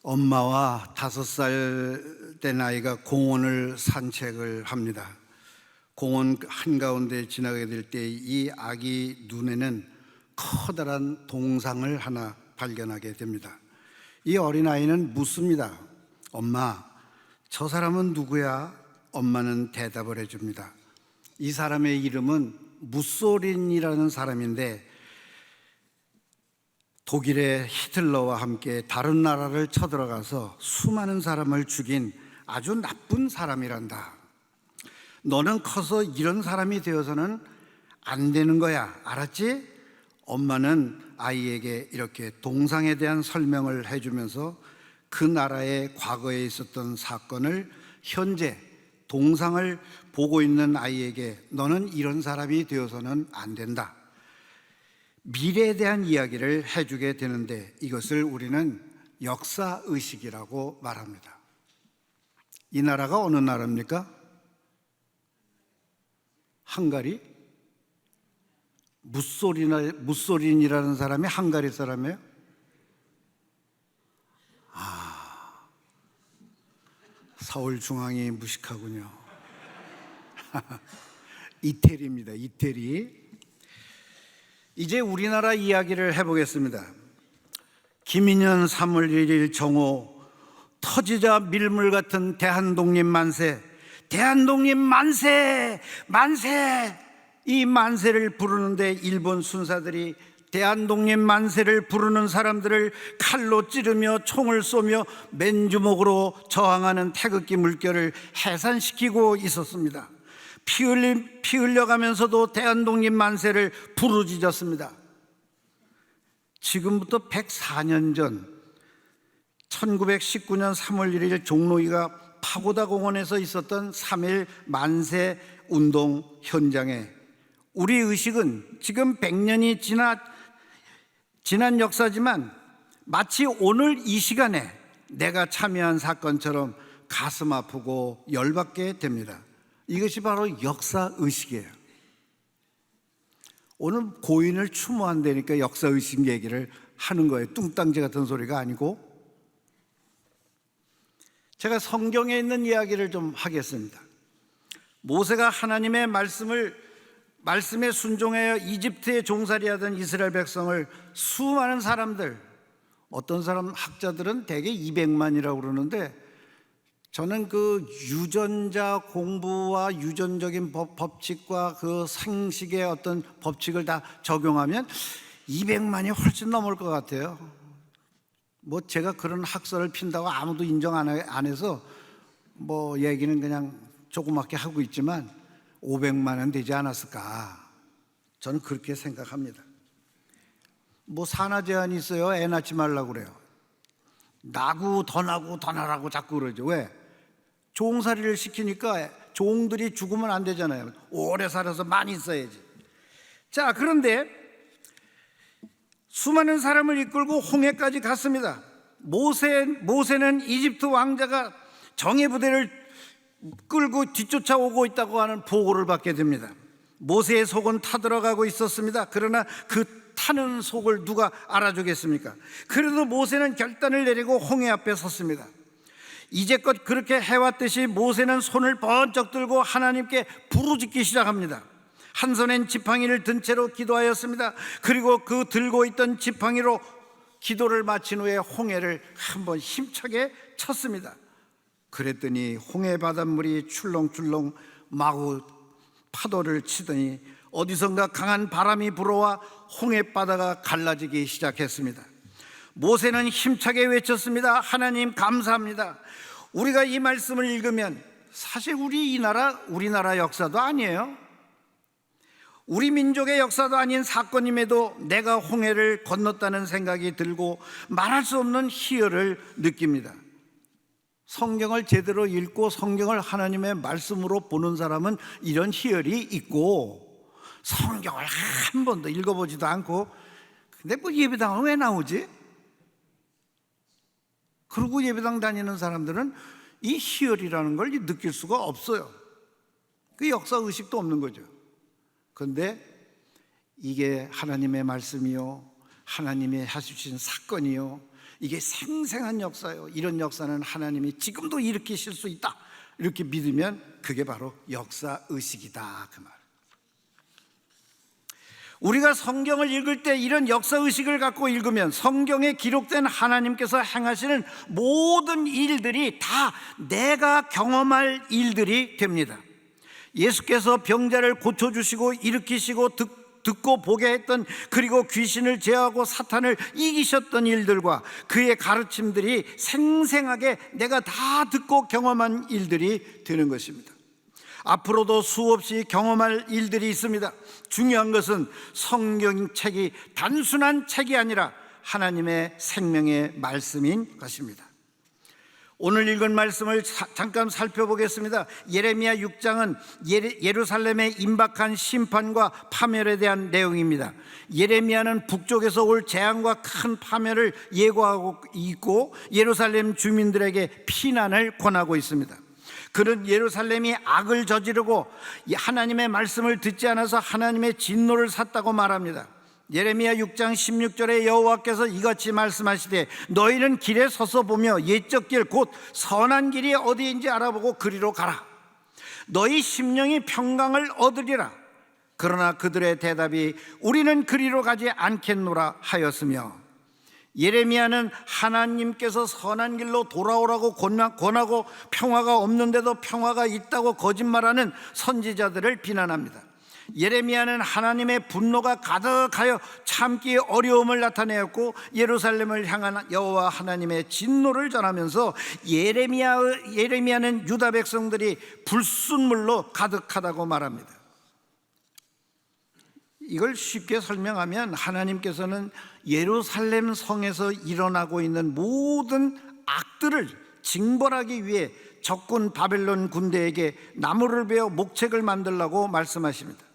엄마와 5살 된 아이가 공원을 산책을 합니다. 공원 한가운데 지나게 될 때 이 아기 눈에는 커다란 동상을 하나 발견하게 됩니다. 이 어린아이는 묻습니다. 엄마, 저 사람은 누구야? 엄마는 대답을 해줍니다. 이 사람의 이름은 무소린이라는 사람인데 독일의 히틀러와 함께 다른 나라를 쳐들어가서 수많은 사람을 죽인 아주 나쁜 사람이란다. 너는 커서 이런 사람이 되어서는 안 되는 거야. 알았지? 엄마는 아이에게 이렇게 동상에 대한 설명을 해주면서 그 나라의 과거에 있었던 사건을 현재 동상을 보고 있는 아이에게 너는 이런 사람이 되어서는 안 된다. 미래에 대한 이야기를 해주게 되는데 이것을 우리는 역사의식이라고 말합니다. 이 나라가 어느 나라입니까? 헝가리? 무소린이라는 사람이 헝가리 사람이에요? 서울중앙이 무식하군요. 이태리입니다. 이태리. 이제 우리나라 이야기를 해보겠습니다. 김인현 3월 1일 정오, 터지자 밀물 같은 대한독립 만세, 대한독립 만세, 만세. 이 만세를 부르는데 일본 순사들이 대한독립 만세를 부르는 사람들을 칼로 찌르며 총을 쏘며 맨주먹으로 저항하는 태극기 물결을 해산시키고 있었습니다. 피 흘려가면서도 대한독립 만세를 부르짖었습니다. 지금부터 104년 전 1919년 3월 1일 종로이가 파고다 공원에서 있었던 3.1 만세 운동 현장에 우리 의식은 지금 100년이 지난 역사지만 마치 오늘 이 시간에 내가 참여한 사건처럼 가슴 아프고 열받게 됩니다. 이것이 바로 역사의식이에요. 오늘 고인을 추모한다니까 역사의식 얘기를 하는 거예요. 뚱땅지 같은 소리가 아니고. 제가 성경에 있는 이야기를 좀 하겠습니다. 모세가 하나님의 말씀에 순종하여 이집트에 종살이하던 이스라엘 백성을 수많은 사람들, 어떤 사람 학자들은 대개 200만이라고 그러는데 저는 그 유전자 공부와 유전적인 법칙과 그 생식의 어떤 법칙을 다 적용하면 200만이 훨씬 넘을 것 같아요. 뭐 제가 그런 학설을 핀다고 아무도 인정 안 해서 뭐 얘기는 그냥 조그맣게 하고 있지만 500만은 되지 않았을까, 저는 그렇게 생각합니다. 뭐 산하 제한이 있어요. 애 낳지 말라고 그래요. 나고 더 나라고 자꾸 그러죠. 왜? 종살이를 시키니까 종들이 죽으면 안 되잖아요. 오래 살아서 많이 있어야지. 자, 그런데 수많은 사람을 이끌고 홍해까지 갔습니다. 모세는 이집트 왕자가 정예 부대를 끌고 뒤쫓아오고 있다고 하는 보고를 받게 됩니다. 모세의 속은 타들어가고 있었습니다. 그러나 그 타는 속을 누가 알아주겠습니까? 그래도 모세는 결단을 내리고 홍해 앞에 섰습니다. 이제껏 그렇게 해왔듯이 모세는 손을 번쩍 들고 하나님께 부르짖기 시작합니다. 한 손엔 지팡이를 든 채로 기도하였습니다. 그리고 그 들고 있던 지팡이로 기도를 마친 후에 홍해를 한번 힘차게 쳤습니다. 그랬더니 홍해 바닷물이 출렁출렁 마구 파도를 치더니 어디선가 강한 바람이 불어와 홍해 바다가 갈라지기 시작했습니다. 모세는 힘차게 외쳤습니다. 하나님 감사합니다. 우리가 이 말씀을 읽으면 사실 우리나라 역사도 아니에요. 우리 민족의 역사도 아닌 사건임에도 내가 홍해를 건넜다는 생각이 들고 말할 수 없는 희열을 느낍니다. 성경을 제대로 읽고 성경을 하나님의 말씀으로 보는 사람은 이런 희열이 있고, 성경을 한 번도 읽어보지도 않고 근데 뭐 예배당은 왜 나오지? 그러고 예배당 다니는 사람들은 이 희열이라는 걸 느낄 수가 없어요. 그 역사의식도 없는 거죠. 그런데 이게 하나님의 말씀이요, 하나님이 하시신 사건이요, 이게 생생한 역사예요. 이런 역사는 하나님이 지금도 일으키실 수 있다, 이렇게 믿으면 그게 바로 역사의식이다, 그 말. 우리가 성경을 읽을 때 이런 역사의식을 갖고 읽으면 성경에 기록된 하나님께서 행하시는 모든 일들이 다 내가 경험할 일들이 됩니다. 예수께서 병자를 고쳐주시고 일으키시고 듣고 보게 했던, 그리고 귀신을 제어하고 사탄을 이기셨던 일들과 그의 가르침들이 생생하게 내가 다 듣고 경험한 일들이 되는 것입니다. 앞으로도 수없이 경험할 일들이 있습니다. 중요한 것은 성경책이 단순한 책이 아니라 하나님의 생명의 말씀인 것입니다. 오늘 읽은 말씀을 잠깐 살펴보겠습니다. 예레미야 6장은 예루살렘의 임박한 심판과 파멸에 대한 내용입니다. 예레미야는 북쪽에서 올 재앙과 큰 파멸을 예고하고 있고 예루살렘 주민들에게 피난을 권하고 있습니다. 그는 예루살렘이 악을 저지르고 하나님의 말씀을 듣지 않아서 하나님의 진노를 샀다고 말합니다. 예레미야 6장 16절에 여호와께서 이같이 말씀하시되 너희는 길에 서서 보며 옛적 길 곧 선한 길이 어디인지 알아보고 그리로 가라. 너희 심령이 평강을 얻으리라. 그러나 그들의 대답이 우리는 그리로 가지 않겠노라 하였으며, 예레미야는 하나님께서 선한 길로 돌아오라고 권하고 평화가 없는데도 평화가 있다고 거짓말하는 선지자들을 비난합니다. 예레미야는 하나님의 분노가 가득하여 참기 어려움을 나타내었고 예루살렘을 향한 여호와 하나님의 진노를 전하면서 예레미야는 유다 백성들이 불순물로 가득하다고 말합니다. 이걸 쉽게 설명하면 하나님께서는 예루살렘 성에서 일어나고 있는 모든 악들을 징벌하기 위해 적군 바벨론 군대에게 나무를 베어 목책을 만들라고 말씀하십니다.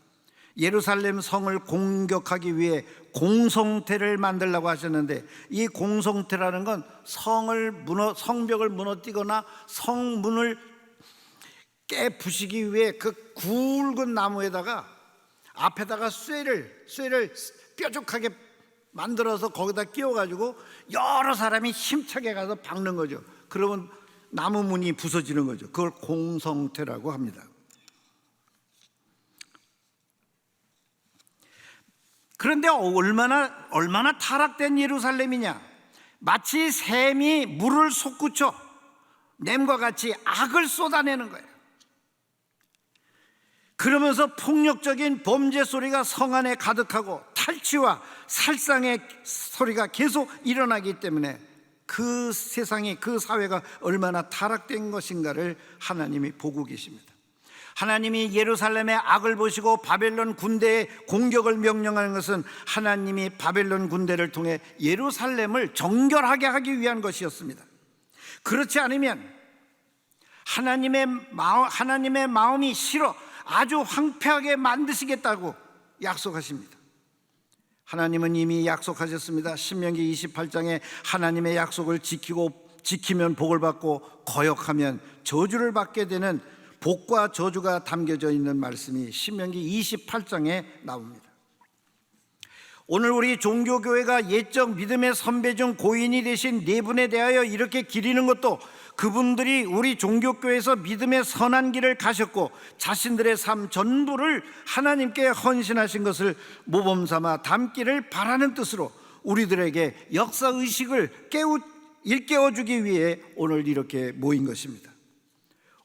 예루살렘 성을 공격하기 위해 공성태를 만들라고 하셨는데, 이 공성태라는 건 성벽을 무너뜨리거나 성문을 깨부시기 위해 그 굵은 나무에다가 앞에다가 쇠를 뾰족하게 만들어서 거기다 끼워가지고 여러 사람이 힘차게 가서 박는 거죠. 그러면 나무 문이 부서지는 거죠. 그걸 공성태라고 합니다. 그런데 얼마나 타락된 예루살렘이냐. 마치 샘이 물을 솟구쳐 냄과 같이 악을 쏟아내는 거예요. 그러면서 폭력적인 범죄 소리가 성 안에 가득하고 탈취와 살상의 소리가 계속 일어나기 때문에 그 세상이, 그 사회가 얼마나 타락된 것인가를 하나님이 보고 계십니다. 하나님이 예루살렘의 악을 보시고 바벨론 군대의 공격을 명령하는 것은 하나님이 바벨론 군대를 통해 예루살렘을 정결하게 하기 위한 것이었습니다. 그렇지 않으면 하나님의 마음이 싫어 아주 황폐하게 만드시겠다고 약속하십니다. 하나님은 이미 약속하셨습니다. 신명기 28장에 하나님의 약속을 지키면 복을 받고 거역하면 저주를 받게 되는 복과 저주가 담겨져 있는 말씀이 신명기 28장에 나옵니다. 오늘 우리 종교교회가 옛적 믿음의 선배 중 고인이 되신 네 분에 대하여 이렇게 기리는 것도 그분들이 우리 종교교회에서 믿음의 선한 길을 가셨고 자신들의 삶 전부를 하나님께 헌신하신 것을 모범삼아 담기를 바라는 뜻으로 우리들에게 역사의식을 일깨워주기 위해 오늘 이렇게 모인 것입니다.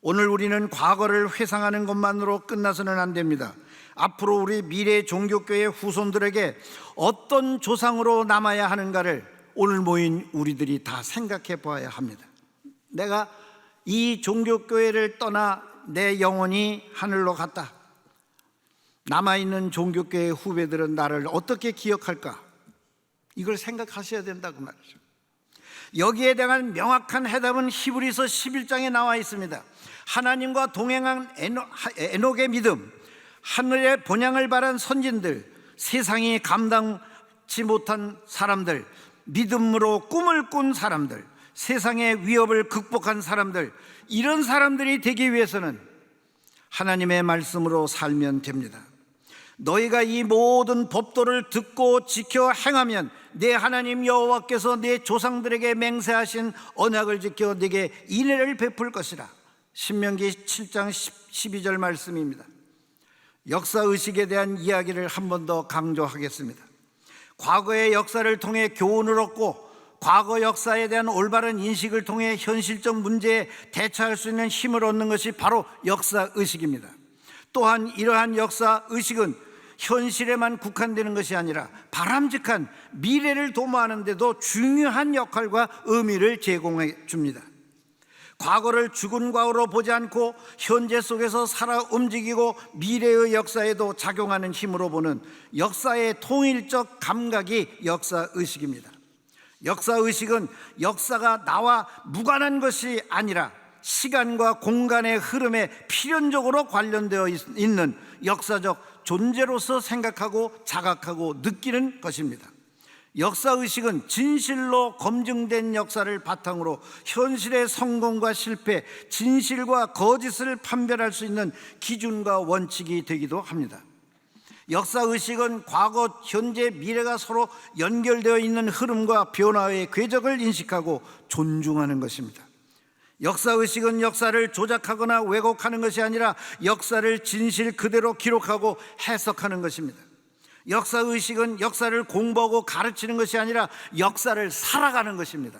오늘 우리는 과거를 회상하는 것만으로 끝나서는 안 됩니다. 앞으로 우리 미래 종교교회 후손들에게 어떤 조상으로 남아야 하는가를 오늘 모인 우리들이 다 생각해 보아야 합니다. 내가 이 종교교회를 떠나 내 영혼이 하늘로 갔다. 남아있는 종교교회 후배들은 나를 어떻게 기억할까? 이걸 생각하셔야 된다고 말이죠. 여기에 대한 명확한 해답은 히브리서 11장에 나와 있습니다. 하나님과 동행한 에녹의 믿음, 하늘의 본향을 바란 선진들, 세상이 감당치 못한 사람들, 믿음으로 꿈을 꾼 사람들, 세상의 위협을 극복한 사람들, 이런 사람들이 되기 위해서는 하나님의 말씀으로 살면 됩니다. 너희가 이 모든 법도를 듣고 지켜 행하면 내 하나님 여호와께서 내 조상들에게 맹세하신 언약을 지켜 네게 인애를 베풀 것이라. 신명기 7장 12절 말씀입니다. 역사의식에 대한 이야기를 한 번 더 강조하겠습니다. 과거의 역사를 통해 교훈을 얻고 과거 역사에 대한 올바른 인식을 통해 현실적 문제에 대처할 수 있는 힘을 얻는 것이 바로 역사의식입니다. 또한 이러한 역사의식은 현실에만 국한되는 것이 아니라 바람직한 미래를 도모하는 데도 중요한 역할과 의미를 제공해 줍니다. 과거를 죽은 과거로 보지 않고 현재 속에서 살아 움직이고 미래의 역사에도 작용하는 힘으로 보는 역사의 통일적 감각이 역사의식입니다. 역사의식은 역사가 나와 무관한 것이 아니라 시간과 공간의 흐름에 필연적으로 관련되어 있는 역사적 존재로서 생각하고 자각하고 느끼는 것입니다. 역사의식은 진실로 검증된 역사를 바탕으로 현실의 성공과 실패, 진실과 거짓을 판별할 수 있는 기준과 원칙이 되기도 합니다. 역사의식은 과거, 현재, 미래가 서로 연결되어 있는 흐름과 변화의 궤적을 인식하고 존중하는 것입니다. 역사의식은 역사를 조작하거나 왜곡하는 것이 아니라 역사를 진실 그대로 기록하고 해석하는 것입니다. 역사의식은 역사를 공부하고 가르치는 것이 아니라 역사를 살아가는 것입니다.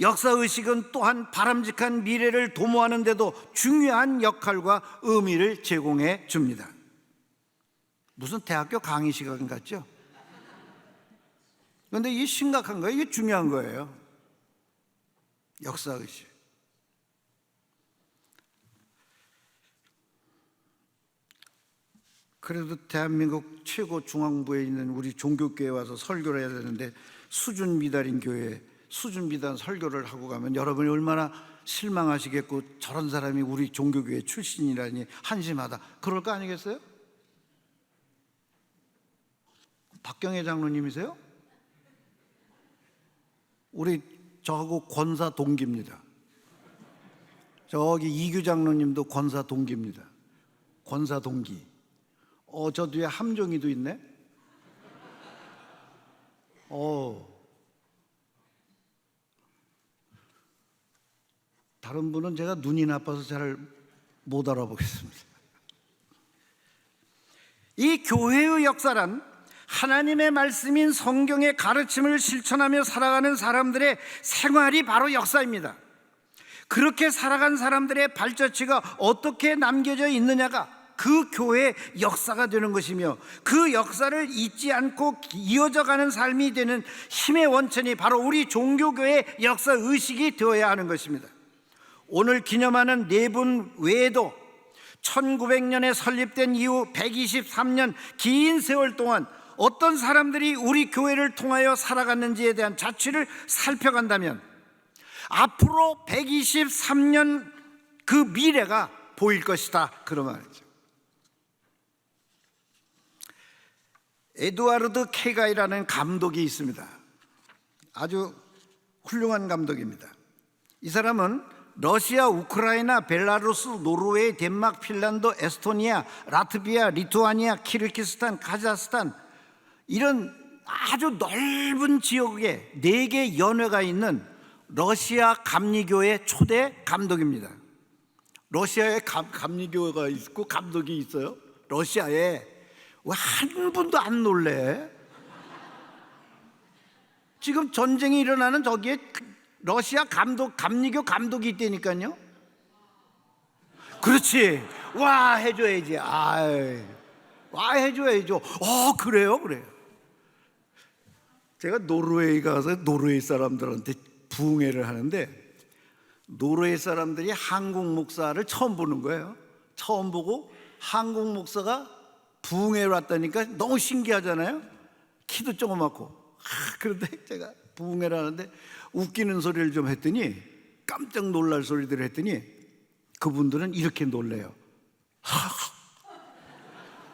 역사의식은 또한 바람직한 미래를 도모하는 데도 중요한 역할과 의미를 제공해 줍니다. 무슨 대학교 강의 시간 같죠? 그런데 이게 심각한 거예요. 이게 중요한 거예요. 역사의식. 그래도 대한민국 최고 중앙부에 있는 우리 종교교회에 와서 설교를 해야 되는데 수준 미달인 교회, 수준 미달 설교를 하고 가면 여러분이 얼마나 실망하시겠고, 저런 사람이 우리 종교교회 출신이라니 한심하다 그럴 거 아니겠어요? 박경혜 장로님이세요? 우리 저하고 권사 동기입니다. 저기 이규 장로님도 권사 동기입니다. 권사 동기. 저 뒤에 함정이도 있네. 다른 분은 제가 눈이 나빠서 잘 못 알아보겠습니다. 이 교회의 역사란 하나님의 말씀인 성경의 가르침을 실천하며 살아가는 사람들의 생활이 바로 역사입니다. 그렇게 살아간 사람들의 발자취가 어떻게 남겨져 있느냐가 그 교회의 역사가 되는 것이며, 그 역사를 잊지 않고 이어져 가는 삶이 되는 힘의 원천이 바로 우리 종교교회의 역사의식이 되어야 하는 것입니다. 오늘 기념하는 네 분 외에도 1900년에 설립된 이후 123년 긴 세월 동안 어떤 사람들이 우리 교회를 통하여 살아갔는지에 대한 자취를 살펴간다면 앞으로 123년 그 미래가 보일 것이다, 그런 말이죠. 에두아르드 케가이라는 감독이 있습니다. 아주 훌륭한 감독입니다. 이 사람은 러시아, 우크라이나, 벨라루스, 노르웨이, 덴마크, 핀란드, 에스토니아, 라트비아, 리투아니아, 키르기스탄, 카자흐스탄 이런 아주 넓은 지역에 4개 연회가 있는 러시아 감리교회 초대 감독입니다. 러시아에 감리교회가 있고 감독이 있어요? 러시아에. 왜 한 분도 안 놀래? 지금 전쟁이 일어나는 저기에 러시아 감리교 감독이 있다니까요. 그렇지. 와 해줘야지. 와 해줘야죠. 그래요. 제가 노르웨이 가서 노르웨이 사람들한테 부흥회를 하는데 노르웨이 사람들이 한국 목사를 처음 보는 거예요. 처음 보고 한국 목사가 부흥회를 왔다니까 너무 신기하잖아요. 키도 조그맣고. 그런데 제가 부흥회를 하는데 웃기는 소리를 좀 했더니, 깜짝 놀랄 소리들을 했더니 그분들은 이렇게 놀래요.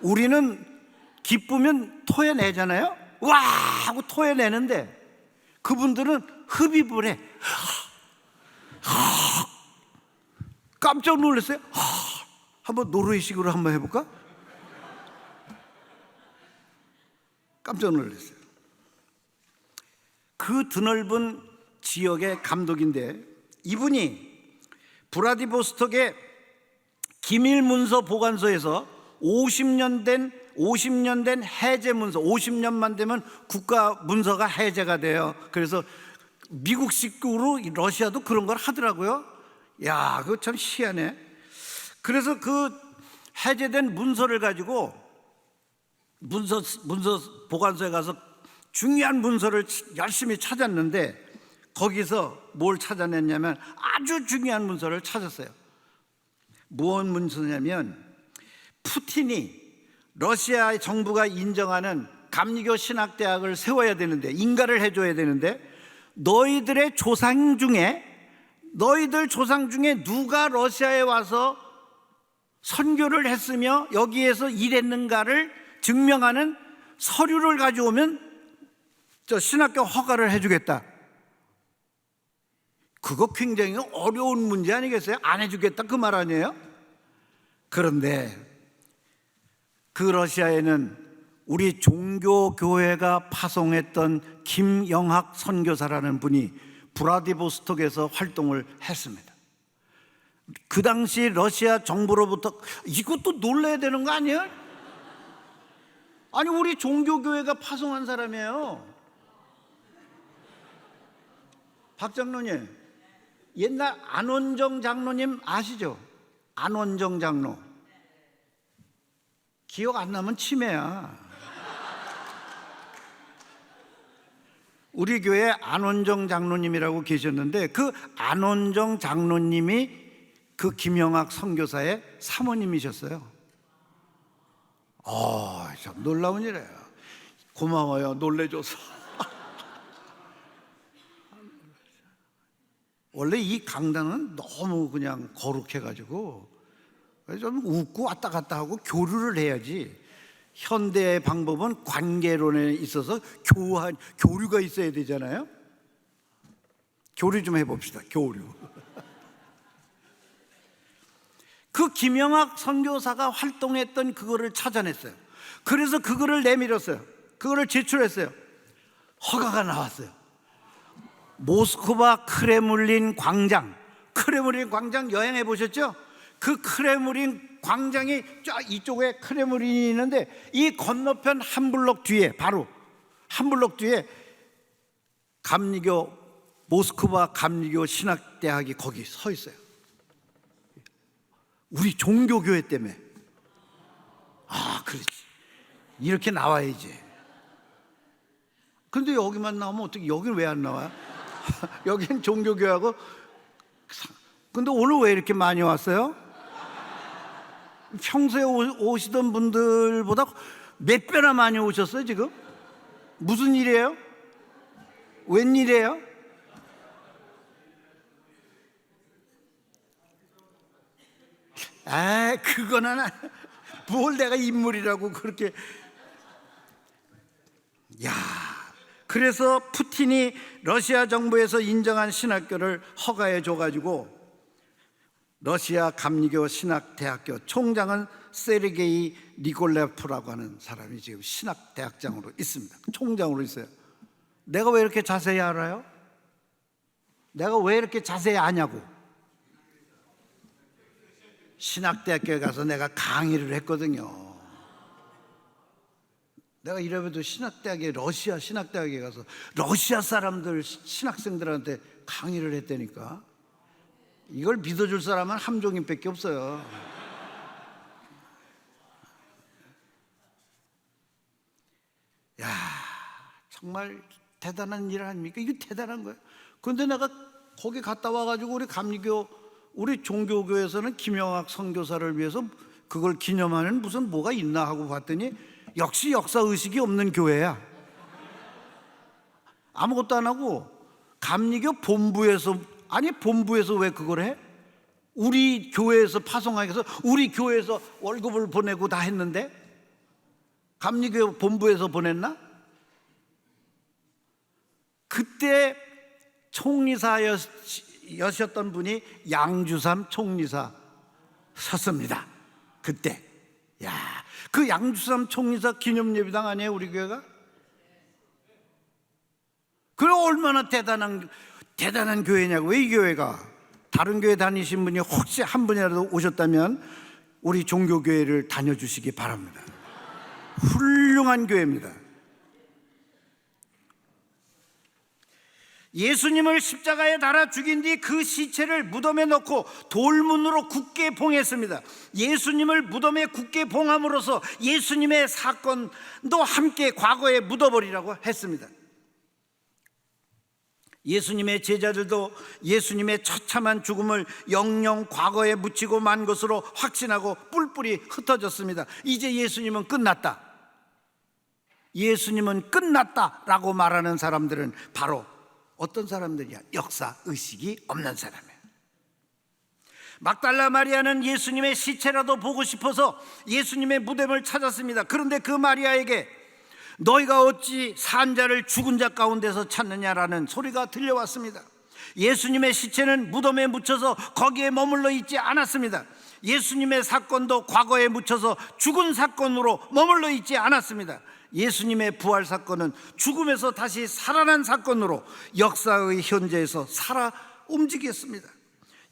우리는 기쁘면 토해내잖아요. 와 하고 토해내는데 그분들은 흡입을 해. 깜짝 놀랐어요. 한번 노르웨이식으로 한번 해볼까? 깜짝 놀랐어요. 그 드넓은 지역의 감독인데 이분이 브라디보스톡의 기밀문서 보관소에서 50년 된 해제 문서, 50년만 되면 국가 문서가 해제가 돼요. 그래서 미국식으로 러시아도 그런 걸 하더라고요. 야, 그거 참 희한해. 그래서 그 해제된 문서를 가지고 문서 보관소에 가서 중요한 문서를 열심히 찾았는데 거기서 뭘 찾아냈냐면 아주 중요한 문서를 찾았어요. 무슨 문서냐면 푸틴이 러시아 정부가 인정하는 감리교 신학대학을 세워야 되는데, 인가를 해줘야 되는데, 너희들 조상 중에 누가 러시아에 와서 선교를 했으며 여기에서 일했는가를 증명하는 서류를 가져오면 저 신학교 허가를 해주겠다. 그거 굉장히 어려운 문제 아니겠어요? 안 해주겠다 그 말 아니에요? 그런데 그 러시아에는 우리 종교교회가 파송했던 김영학 선교사라는 분이 브라디보스톡에서 활동을 했습니다. 그 당시 러시아 정부로부터, 이것도 놀라야 되는 거 아니에요? 아니, 우리 종교교회가 파송한 사람이에요. 박 장로님, 옛날 안원정 장로님 아시죠? 안원정 장로. 기억 안 나면 치매야. 우리 교회 안원정 장로님이라고 계셨는데 그 안원정 장로님이 그 김영학 선교사의 사모님이셨어요. 참 놀라운 일이에요. 고마워요, 놀래줘서. 원래 이 강단은 너무 그냥 거룩해가지고 좀 웃고 왔다 갔다 하고 교류를 해야지. 현대의 방법은 관계론에 있어서 교류가 있어야 되잖아요. 교류 좀 해봅시다. 교류. 그 김영학 선교사가 활동했던 그거를 찾아냈어요. 그래서 그거를 내밀었어요. 그거를 제출했어요. 허가가 나왔어요. 모스크바 크레물린 광장 여행해 보셨죠? 그 크레물린 광장이 쫙 이쪽에 크레물린이 있는데 이 건너편 한 블록 뒤에, 바로 한 블록 뒤에 모스크바 감리교 신학대학이 거기 서 있어요. 우리 종교교회 때문에. 그렇지, 이렇게 나와야지. 근데 여기만 나오면 어떻게, 여기는 왜 안 나와요? 여긴 종교교회하고. 근데 오늘 왜 이렇게 많이 왔어요? 평소에 오시던 분들보다 몇 배나 많이 오셨어요 지금? 무슨 일이에요? 웬일이에요? 그거는 뭘 내가 인물이라고 그렇게. 그래서 푸틴이 러시아 정부에서 인정한 신학교를 허가해 줘가지고 러시아 감리교 신학대학교 총장은 세르게이 니콜레프라고 하는 사람이 지금 신학대학장으로 있습니다. 총장으로 있어요. 내가 왜 이렇게 자세히 알아요? 내가 왜 이렇게 자세히 아냐고. 신학대학교에 가서 내가 강의를 했거든요. 내가 이래봬도 러시아 신학대학에 가서 러시아 사람들 신학생들한테 강의를 했다니까. 이걸 믿어줄 사람은 함종인밖에 없어요. 정말 대단한 일 아닙니까? 이게 대단한 거예요. 그런데 내가 거기 갔다 와가지고 우리 종교교회에서는 김영학 선교사를 위해서 그걸 기념하는 무슨 뭐가 있나 하고 봤더니 역시 역사의식이 없는 교회야. 아무것도 안 하고 감리교 본부에서 왜 그걸 해? 우리 교회에서 파송하기 위해서 우리 교회에서 월급을 보내고 다 했는데 감리교 본부에서 보냈나? 그때 총리사였던 분이 양주삼 총리사셨습니다. 그때. 그 양주삼 총리사 기념예배당 아니에요 우리 교회가? 그래 얼마나 대단한 교회냐고요. 이 교회가. 다른 교회 다니신 분이 혹시 한 분이라도 오셨다면 우리 종교교회를 다녀주시기 바랍니다. 훌륭한 교회입니다. 예수님을 십자가에 달아 죽인 뒤 그 시체를 무덤에 넣고 돌문으로 굳게 봉했습니다. 예수님을 무덤에 굳게 봉함으로써 예수님의 사건도 함께 과거에 묻어버리라고 했습니다. 예수님의 제자들도 예수님의 처참한 죽음을 영영 과거에 묻히고 만 것으로 확신하고 뿔뿔이 흩어졌습니다. 이제 예수님은 끝났다, 예수님은 끝났다라고 말하는 사람들은 바로 어떤 사람들이야? 역사의식이 없는 사람이에요. 막달라 마리아는 예수님의 시체라도 보고 싶어서 예수님의 무덤을 찾았습니다. 그런데 그 마리아에게 너희가 어찌 산 자를 죽은 자 가운데서 찾느냐라는 소리가 들려왔습니다. 예수님의 시체는 무덤에 묻혀서 거기에 머물러 있지 않았습니다. 예수님의 사건도 과거에 묻혀서 죽은 사건으로 머물러 있지 않았습니다. 예수님의 부활 사건은 죽음에서 다시 살아난 사건으로 역사의 현재에서 살아 움직였습니다.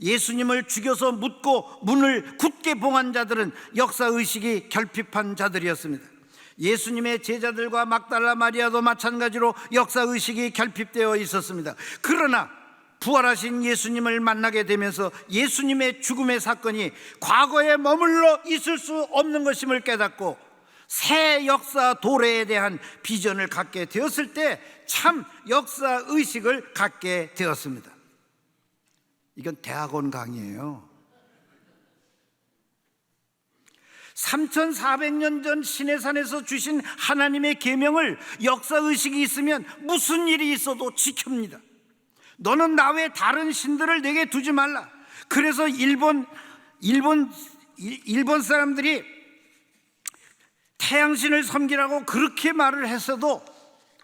예수님을 죽여서 묻고 문을 굳게 봉한 자들은 역사의식이 결핍한 자들이었습니다. 예수님의 제자들과 막달라 마리아도 마찬가지로 역사의식이 결핍되어 있었습니다. 그러나 부활하신 예수님을 만나게 되면서 예수님의 죽음의 사건이 과거에 머물러 있을 수 없는 것임을 깨닫고 새 역사 도래에 대한 비전을 갖게 되었을 때 참 역사의식을 갖게 되었습니다. 이건 대학원 강의예요. 3400년 전 시내산에서 주신 하나님의 계명을 역사의식이 있으면 무슨 일이 있어도 지킵니다. 너는 나 외 다른 신들을 내게 두지 말라. 그래서 일본 사람들이 태양신을 섬기라고 그렇게 말을 했어도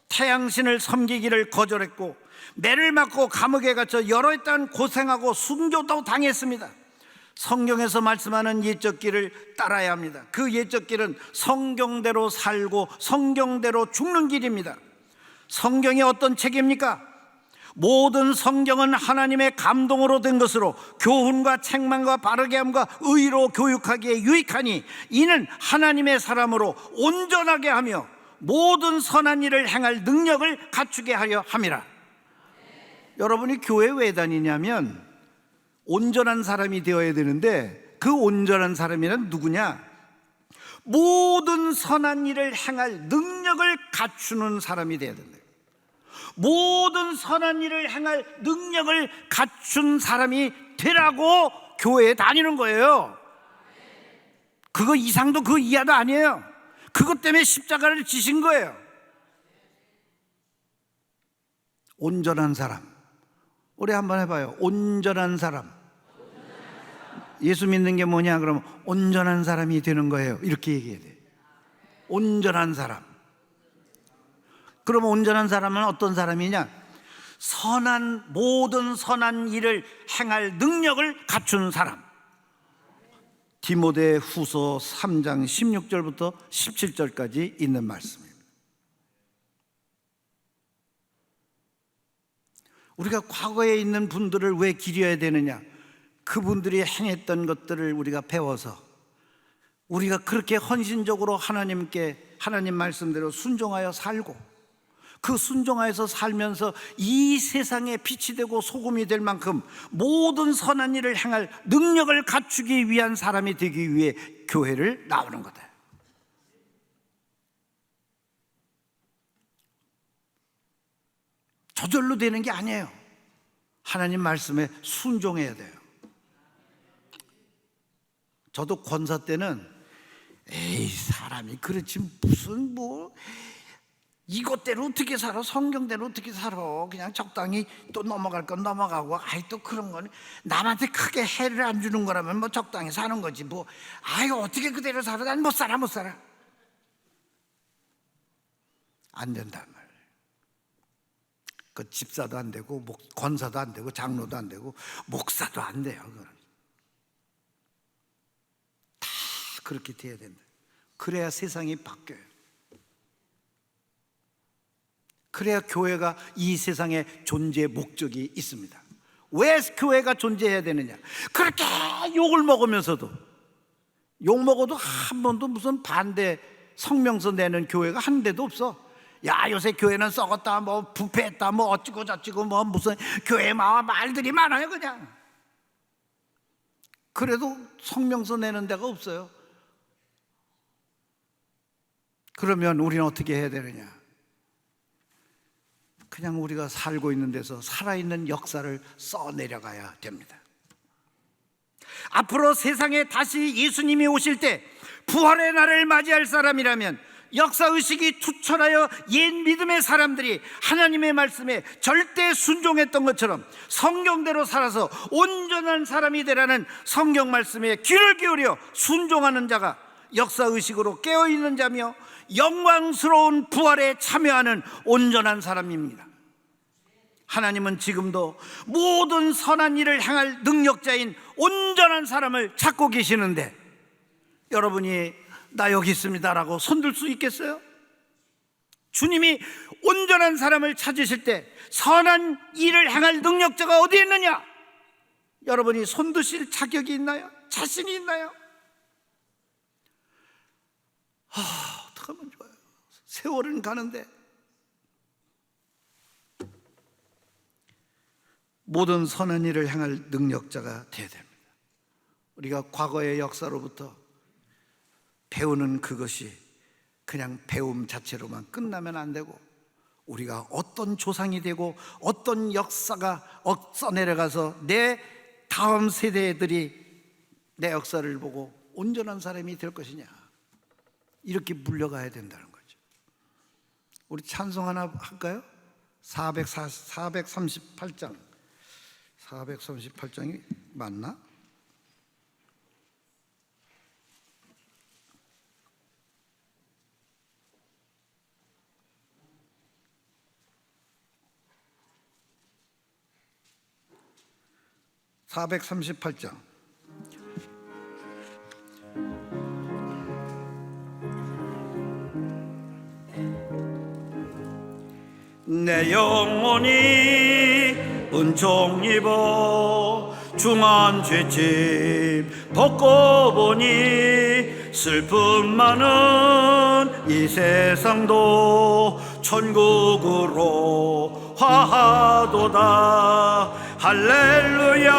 태양신을 섬기기를 거절했고 매를 맞고 감옥에 갇혀 여러 달 고생하고 순교도 당했습니다. 성경에서 말씀하는 옛적 길을 따라야 합니다. 그 옛적 길은 성경대로 살고 성경대로 죽는 길입니다. 성경이 어떤 책입니까? 모든 성경은 하나님의 감동으로 된 것으로 교훈과 책망과 바르게 함과 의로 교육하기에 유익하니 이는 하나님의 사람으로 온전하게 하며 모든 선한 일을 행할 능력을 갖추게 하려 함이라. 여러분이 교회 왜 다니냐면 온전한 사람이 되어야 되는데 그 온전한 사람이란 누구냐? 모든 선한 일을 행할 능력을 갖추는 사람이 되어야 된다. 모든 선한 일을 행할 능력을 갖춘 사람이 되라고 교회에 다니는 거예요. 그거 이상도 그 이하도 아니에요. 그것 때문에 십자가를 지신 거예요. 온전한 사람. 우리 한번 해봐요. 온전한 사람. 예수 믿는 게 뭐냐 그러면 온전한 사람이 되는 거예요. 이렇게 얘기해야 돼. 온전한 사람. 그러면 온전한 사람은 어떤 사람이냐? 모든 선한 일을 행할 능력을 갖춘 사람. 디모데 후서 3장 16절부터 17절까지 있는 말씀입니다. 우리가 과거에 있는 분들을 왜 기려야 되느냐? 그분들이 행했던 것들을 우리가 배워서 우리가 그렇게 헌신적으로 하나님 말씀대로 순종하여 살고 그 순종하여서 살면서 이 세상에 빛이 되고 소금이 될 만큼 모든 선한 일을 행할 능력을 갖추기 위한 사람이 되기 위해 교회를 나오는 거다. 저절로 되는 게 아니에요. 하나님 말씀에 순종해야 돼요. 저도 권사 때는 에이 사람이 그렇지 무슨 이것대로 어떻게 살아? 성경대로 어떻게 살아? 그냥 적당히 또 넘어갈 건 넘어가고 아이 또 그런 건 남한테 크게 해를 안 주는 거라면 뭐 적당히 사는 거지 아이 어떻게 그대로 살아? 난 못 살아 안 된단 말이에요. 그 집사도 안 되고 권사도 안 되고 장로도 안 되고 목사도 안 돼요. 그건 다 그렇게 돼야 된다. 그래야 세상이 바뀌어요. 그래야 교회가 이 세상에 존재 목적이 있습니다. 왜 교회가 존재해야 되느냐? 그렇게 욕을 먹으면서도, 욕 먹어도 한 번도 무슨 반대 성명서 내는 교회가 한 대도 없어. 야, 요새 교회는 썩었다, 뭐 부패했다, 뭐 어찌고 저찌고, 뭐 무슨 교회 말들이 많아요. 그냥 그래도 성명서 내는 데가 없어요. 그러면 우리는 어떻게 해야 되느냐? 그냥 우리가 살고 있는 데서 살아있는 역사를 써내려가야 됩니다. 앞으로 세상에 다시 예수님이 오실 때 부활의 날을 맞이할 사람이라면 역사의식이 투철하여 옛 믿음의 사람들이 하나님의 말씀에 절대 순종했던 것처럼 성경대로 살아서 온전한 사람이 되라는 성경 말씀에 귀를 기울여 순종하는 자가 역사의식으로 깨어있는 자며 영광스러운 부활에 참여하는 온전한 사람입니다. 하나님은 지금도 모든 선한 일을 행할 능력자인 온전한 사람을 찾고 계시는데, 여러분이 나 여기 있습니다라고 손들 수 있겠어요? 주님이 온전한 사람을 찾으실 때 선한 일을 행할 능력자가 어디에 있느냐? 여러분이 손드실 자격이 있나요? 자신이 있나요? 어떻게 하면 좋아요? 세월은 가는데. 모든 선한 일을 행할 능력자가 되어야 됩니다. 우리가 과거의 역사로부터 배우는 그것이 그냥 배움 자체로만 끝나면 안 되고, 우리가 어떤 조상이 되고 어떤 역사가 써내려가서 내 다음 세대들이 내 역사를 보고 온전한 사람이 될 것이냐, 이렇게 물려가야 된다는 거죠. 우리 찬송 하나 할까요? 438장 438장이 맞나? (438장) 내 영혼이 은총 입어 중한 죄짐 벗고 보니 슬픔 많은 이 세상도 천국으로 화하도다. 할렐루야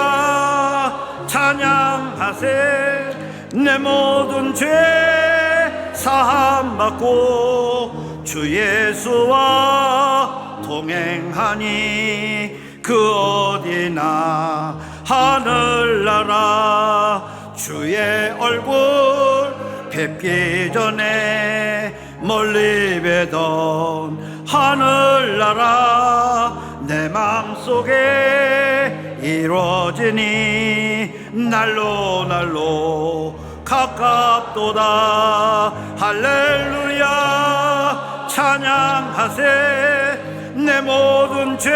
찬양하세. 내 모든 죄 사함 받고 주 예수와 동행하니 그 어디나 하늘나라. 주의 얼굴 뵙기 전에 멀리 뵈던 하늘나라 내 마음속에 이루어지니 날로 날로 가깝도다. 할렐루야 찬양하세. 내 모든 죄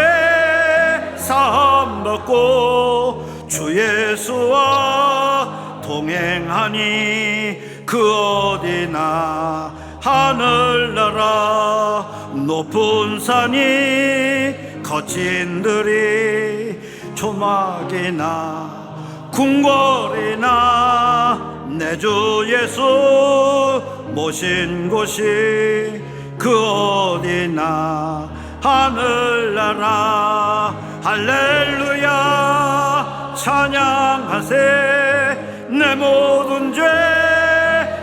사함 받고 주 예수와 동행하니 그 어디나 하늘나라. 높은 산이 거친 들이 조막이나 궁궐이나 내 주 예수 모신 곳이 그 어디나 하늘나라. 할렐루야 찬양하세. 내 모든 죄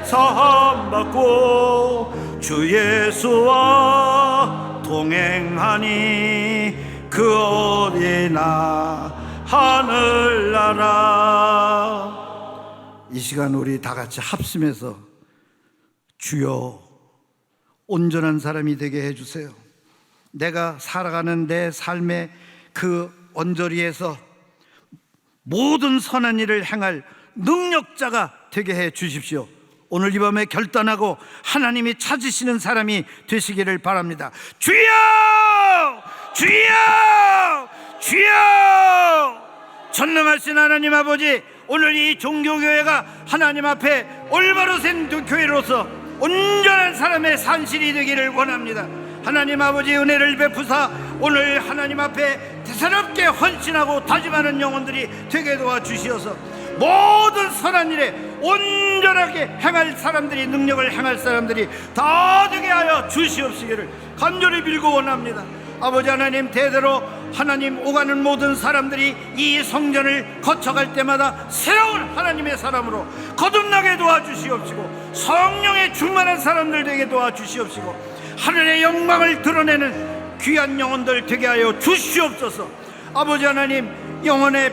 사함 받고 주 예수와 동행하니 그 어디나 하늘나라. 이 시간 우리 다 같이 합심해서 주여 온전한 사람이 되게 해주세요. 내가 살아가는 내 삶의 그 언저리에서 모든 선한 일을 행할 능력자가 되게 해 주십시오. 오늘 이 밤에 결단하고 하나님이 찾으시는 사람이 되시기를 바랍니다. 주여! 주여! 주여! 전능하신 하나님 아버지, 오늘 이 종교교회가 하나님 앞에 올바로 센 교회로서 온전한 사람의 산실이 되기를 원합니다. 하나님 아버지 은혜를 베푸사 오늘 하나님 앞에 대사롭게 헌신하고 다짐하는 영혼들이 되게 도와주시어서 모든 선한 일에 온전하게 행할 사람들이, 능력을 행할 사람들이 다 되게 하여 주시옵시기를 간절히 빌고 원합니다. 아버지 하나님, 대대로 하나님 오가는 모든 사람들이 이 성전을 거쳐갈 때마다 새로운 하나님의 사람으로 거듭나게 도와주시옵시고 성령의 충만한 사람들 되게 도와주시옵시고 하늘의 영광을 드러내는 귀한 영혼들 되게 하여 주시옵소서. 아버지 하나님, 영혼의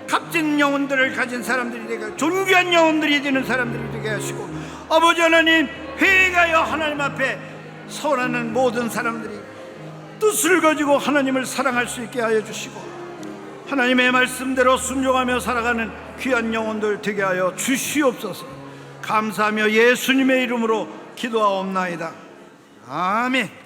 값진 영혼들을 가진 사람들이 되게, 존귀한 영혼들이 되는 사람들이 되게 하시고, 아버지 하나님, 회개하여 하나님 앞에 선하는 모든 사람들이 뜻을 가지고 하나님을 사랑할 수 있게 하여 주시고 하나님의 말씀대로 순종하며 살아가는 귀한 영혼들 되게 하여 주시옵소서. 감사하며 예수님의 이름으로 기도하옵나이다. 아멘.